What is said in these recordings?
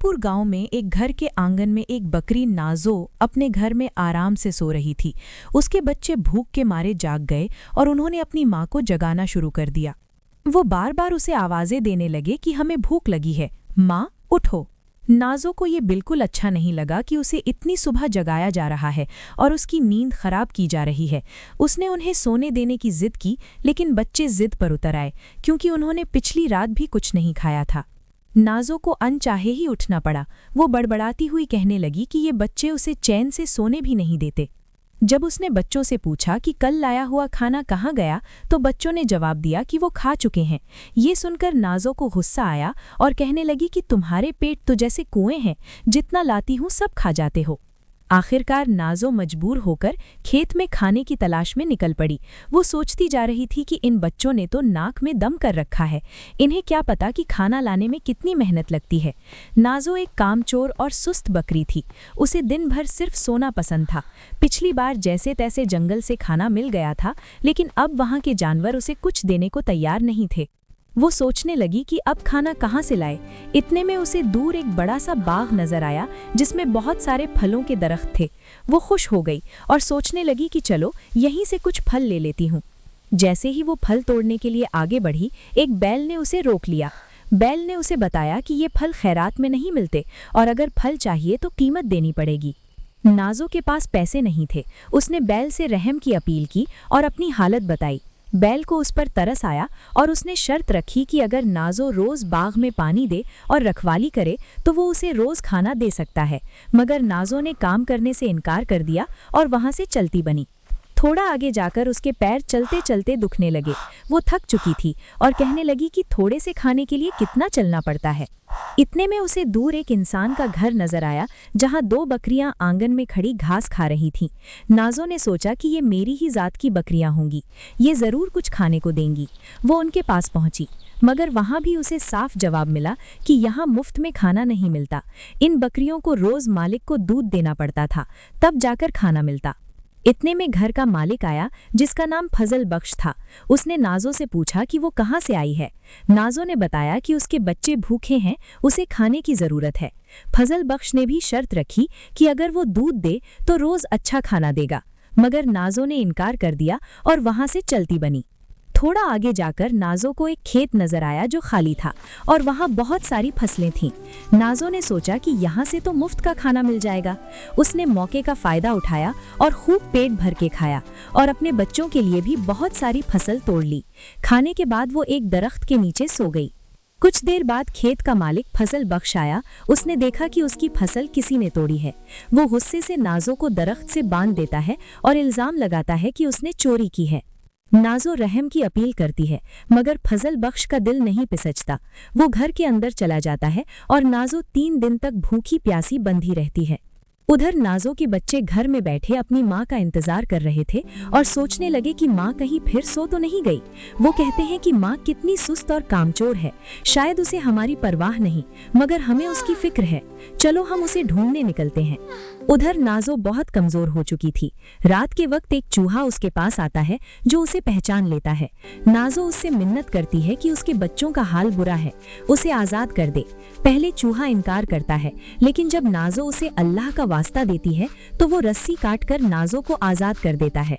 फतेहपुर गांव में एक घर के आंगन में एक बकरी नाजो अपने घर में आराम से सो रही थी। उसके बच्चे भूख के मारे जाग गए और उन्होंने अपनी माँ को जगाना शुरू कर दिया। वो बार बार उसे आवाजें देने लगे कि हमें भूख लगी है, माँ उठो। नाजो को ये बिल्कुल अच्छा नहीं लगा कि उसे इतनी सुबह जगाया जा रहा है और उसकी नींद खराब की जा रही है। उसने उन्हें सोने देने की जिद की, लेकिन बच्चे जिद पर उतर आए क्योंकि उन्होंने पिछली रात भी कुछ नहीं खाया था। नाजो को अनचाहे ही उठना पड़ा। वो बड़बड़ाती हुई कहने लगी कि ये बच्चे उसे चैन से सोने भी नहीं देते। जब उसने बच्चों से पूछा कि कल लाया हुआ खाना कहाँ गया, तो बच्चों ने जवाब दिया कि वो खा चुके हैं। ये सुनकर नाजो को गुस्सा आया और कहने लगी कि तुम्हारे पेट तो जैसे कुएं हैं, जितना लाती हूँ सब खा जाते हो। आखिरकार नाजो मजबूर होकर खेत में खाने की तलाश में निकल पड़ी। वो सोचती जा रही थी कि इन बच्चों ने तो नाक में दम कर रखा है, इन्हें क्या पता कि खाना लाने में कितनी मेहनत लगती है। नाजो एक कामचोर और सुस्त बकरी थी। उसे दिन भर सिर्फ सोना पसंद था। पिछली बार जैसे तैसे जंगल से खाना मिल गया था, लेकिन अब वहाँ के जानवर उसे कुछ देने को तैयार नहीं थे। वो सोचने लगी कि अब खाना कहाँ से लाए। इतने में उसे दूर एक बड़ा सा बाग नजर आया जिसमें बहुत सारे फलों के दरख्त थे। वो खुश हो गई और सोचने लगी कि चलो यहीं से कुछ फल ले लेती हूँ। जैसे ही वो फल तोड़ने के लिए आगे बढ़ी, एक बैल ने उसे रोक लिया। बैल ने उसे बताया कि ये फल खैरात में नहीं मिलते और अगर फल चाहिए तो कीमत देनी पड़ेगी। नाजो के पास पैसे नहीं थे। उसने बैल से रहम की अपील की और अपनी हालत बताई। बैल को उस पर तरस आया और उसने शर्त रखी कि अगर नाजो रोज बाग में पानी दे और रखवाली करे तो वो उसे रोज खाना दे सकता है। मगर नाजो ने काम करने से इनकार कर दिया और वहां से चलती बनी। थोड़ा आगे जाकर उसके पैर चलते चलते दुखने लगे। वो थक चुकी थी और कहने लगी कि थोड़े से खाने के लिए कितना चलना पड़ता है। इतने में उसे दूर एक इंसान का घर नजर आया जहां दो बकरियां आंगन में खड़ी घास खा रही थीं। नाजो ने सोचा कि ये मेरी ही जात की बकरियां होंगी, ये जरूर कुछ खाने को देंगी। वो उनके पास पहुंची, मगर वहां भी उसे साफ जवाब मिला कि यहाँ मुफ्त में खाना नहीं मिलता। इन बकरियों को रोज मालिक को दूध देना पड़ता था, तब जाकर खाना मिलता। इतने में घर का मालिक आया जिसका नाम फजल बख्श था। उसने नाजो से पूछा कि वो कहाँ से आई है। नाजो ने बताया कि उसके बच्चे भूखे हैं, उसे खाने की जरूरत है। फजल बख्श ने भी शर्त रखी कि अगर वो दूध दे तो रोज अच्छा खाना देगा, मगर नाजो ने इनकार कर दिया और वहां से चलती बनी। थोड़ा आगे जाकर नाजो को एक खेत नजर आया जो खाली था और वहां बहुत सारी फसलें थीं। नाजो ने सोचा कि यहाँ से तो मुफ्त का खाना मिल जाएगा। उसने मौके का फायदा उठाया और खूब पेट भर के खाया और अपने बच्चों के लिए भी बहुत सारी फसल तोड़ ली। खाने के बाद वो एक दरख्त के नीचे सो गई। कुछ देर बाद खेत का मालिक फजल बख्श आया। उसने देखा कि उसकी फसल किसी ने तोड़ी है। वो गुस्से से नाजो को दरख्त से बांध देता है और इल्जाम लगाता है कि उसने चोरी की है। नाजो रहम की अपील करती है, मगर फजल बख्श का दिल नहीं पिसचता। वो घर के अंदर चला जाता है और नाजो 3 दिन तक भूखी प्यासी बंधी रहती है। उधर नाजो के बच्चे घर में बैठे अपनी माँ का इंतजार कर रहे थे और सोचने लगे कि माँ कहीं फिर सो तो नहीं गई। वो कहते हैं कि माँ कितनी सुस्त और कामचोर है, शायद उसे हमारी परवाह नहीं, मगर हमें उसकी फिक्र है। चलो हम उसे ढूंढने निकलते हैं। उधर नाजो बहुत कमजोर हो चुकी थी। रात के वक्त एक चूहा उसके पास आता है जो उसे पहचान लेता है। नाजो उससे मिन्नत करती है कि उसके बच्चों का हाल बुरा है, उसे आजाद कर दे। पहले चूहा इनकार करता है, लेकिन जब नाजो उसे अल्लाह का वास्ता देती है तो वो रस्सी काटकर नाजो को आजाद कर देता है।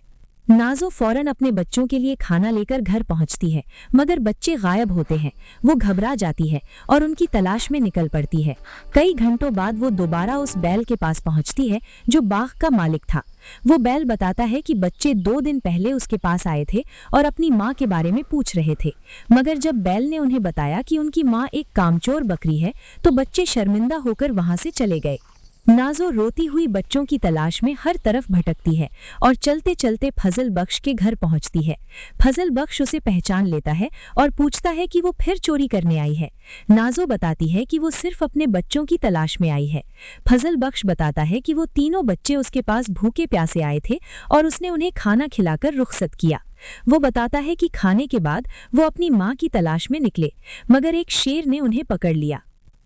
नाजो फौरन अपने बच्चों के लिए खाना लेकर घर पहुंचती है, मगर बच्चे गायब होते हैं। वो घबरा जाती है और उनकी तलाश में निकल पड़ती है। कई घंटों बाद वो दोबारा उस बैल के पास पहुंचती है जो बाग का मालिक था। वो बैल बताता है कि बच्चे 2 दिन पहले उसके पास आए थे और अपनी माँ के बारे में पूछ रहे थे, मगर जब बैल ने उन्हें बताया कि उनकी माँ एक कामचोर बकरी है तो बच्चे शर्मिंदा होकर वहां से चले गए। नाजो रोती हुई बच्चों की तलाश में हर तरफ भटकती है और चलते चलते फजल बख्श के घर पहुंचती है। फजल बख्श उसे पहचान लेता है और पूछता है कि वो फिर चोरी करने आई है। नाजो बताती है कि वो सिर्फ अपने बच्चों की तलाश में आई है। फजल बख्श बताता है कि वो तीनों बच्चे उसके पास भूखे प्यासे आए थे और उसने उन्हें खाना खिलाकर रुखसत किया। वो बताता है कि खाने के बाद वो अपनी माँ की तलाश में निकले, मगर एक शेर ने उन्हें पकड़ लिया।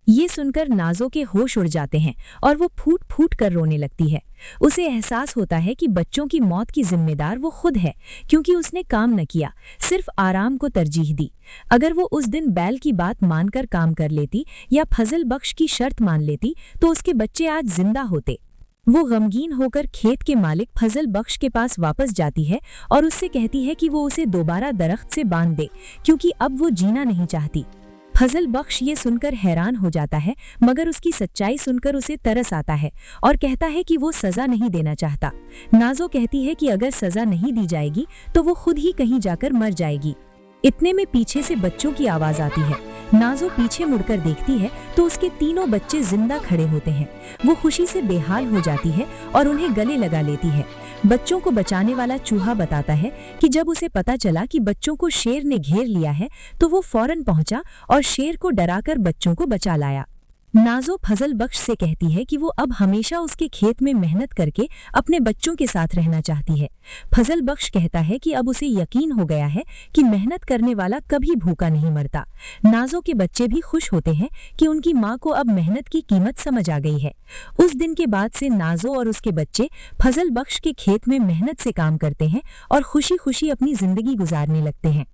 ये सुनकर नाज़ो के होश उड़ जाते हैं और वो फूट फूट कर रोने लगती है। उसे एहसास होता है कि बच्चों की मौत की जिम्मेदार वो खुद है, क्योंकि उसने काम न किया, सिर्फ आराम को तरजीह दी। अगर वो उस दिन बैल की बात मानकर काम कर लेती या फजल बख्श की शर्त मान लेती तो उसके बच्चे आज जिंदा होते। वो गमगीन होकर खेत के मालिक फजल बख्श के पास वापस जाती है और उससे कहती है कि वो उसे दोबारा दरख्त से बांध दे, क्योंकि अब वो जीना नहीं चाहती। फजल बख्श ये सुनकर हैरान हो जाता है, मगर उसकी सच्चाई सुनकर उसे तरस आता है और कहता है कि वो सजा नहीं देना चाहता। नाज़ो कहती है कि अगर सजा नहीं दी जाएगी तो वो खुद ही कहीं जाकर मर जाएगी। इतने में पीछे से बच्चों की आवाज आती है। नाज़ो पीछे मुड़कर देखती है तो उसके तीनों बच्चे जिंदा खड़े होते हैं। वो खुशी से बेहाल हो जाती है और उन्हें गले लगा लेती है। बच्चों को बचाने वाला चूहा बताता है कि जब उसे पता चला कि बच्चों को शेर ने घेर लिया है तो वो फौरन पहुंचा और शेर को डराकर बच्चों को बचा लाया। नाज़ो फजल बख्श से कहती है कि वो अब हमेशा उसके खेत में मेहनत करके अपने बच्चों के साथ रहना चाहती है। फजल बख्श कहता है कि अब उसे यकीन हो गया है कि मेहनत करने वाला कभी भूखा नहीं मरता। नाज़ो के बच्चे भी खुश होते हैं कि उनकी माँ को अब मेहनत की कीमत समझ आ गई है। उस दिन के बाद से नाज़ो और उसके बच्चे फजल बख्श के खेत में मेहनत से काम करते हैं और खुशी खुशी अपनी जिंदगी गुजारने लगते हैं।